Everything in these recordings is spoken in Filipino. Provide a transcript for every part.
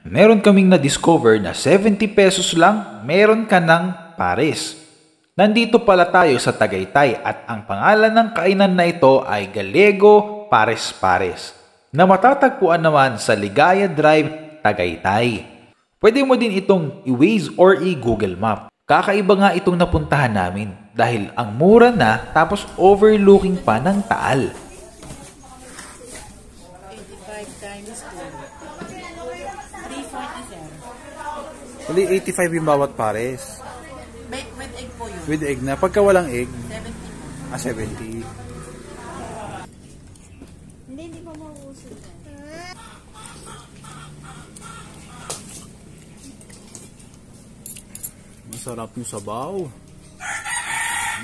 Meron kaming na-discover na 70 pesos lang meron ka ng pares. Nandito pala tayo sa Tagaytay at ang pangalan ng kainan na ito ay Galego Pares Pares na matatagpuan naman sa Ligaya Drive, Tagaytay. Pwede mo din itong i-Waze or i-Google Map. Kakaiba nga itong napuntahan namin dahil ang mura na tapos overlooking pa ng Taal. 85 times 2. 347. Uli 85 yung bawat pares. With egg po yun. With egg na. Pagka walang egg, 70. 70. Hindi pa mauusog. Masarap yung sabaw.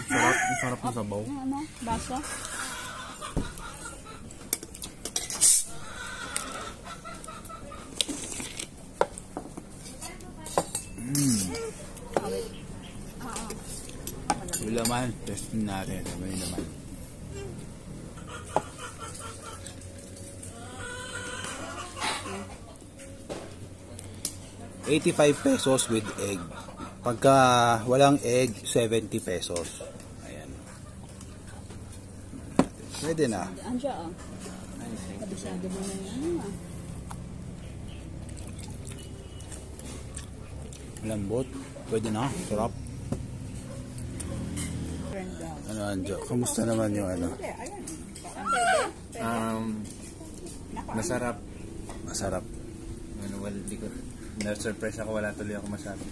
Masarap yung sabaw. Ano? Baso? Yung laman, testing natin. Ano yung laman? ₱85 with egg. Pagka walang egg, 70 pesos. Ayan. Pwede na. Andiyan ah. Kabisado mo na yan ah. Lambot. Pwede na. Sarap. Ano, Anjo? Kamusta naman yung ano? Masarap. Masarap. Ano, well, di ko na-surprise ako, wala tuloy ako masabi.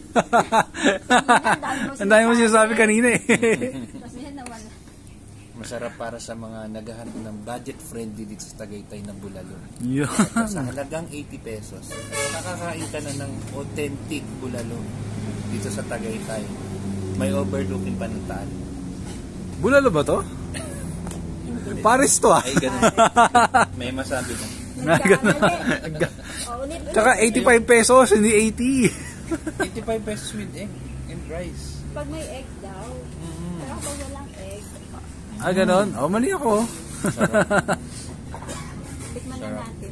Ang dami mo sinasabi kanina eh. Masarap para sa mga naghahanap ng budget-friendly dito sa Tagaytay na bulalo. Yun. Sa halagang ₱80, nakakain ka na ng authentic bulalo dito sa Tagaytay. May overlooking pa ng Taal. Bulalo ba to? Pares to ah. Ay, ganun. May masabi na. Tsaka ₱85, hindi 80. ₱85 with egg and rice. Pag may egg daw. Pero pag walang egg, Ah, ganon? Oh, mali ako. tikman na natin.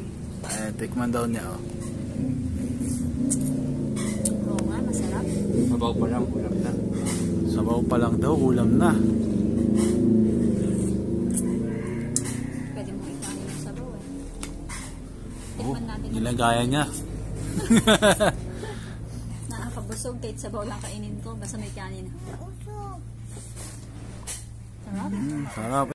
Tikman daw niya oh. Oo nga, masarap. Mabaw pa lang, ulam na. Sabaw pa lang daw, ulam na. Pwede mo ikanin yung sabaw eh. Oh, Tikman natin. nilagaya niya. Nakakabusog kahit sabaw lang kainin ko. Basta may kanin. Sarap. Sarap.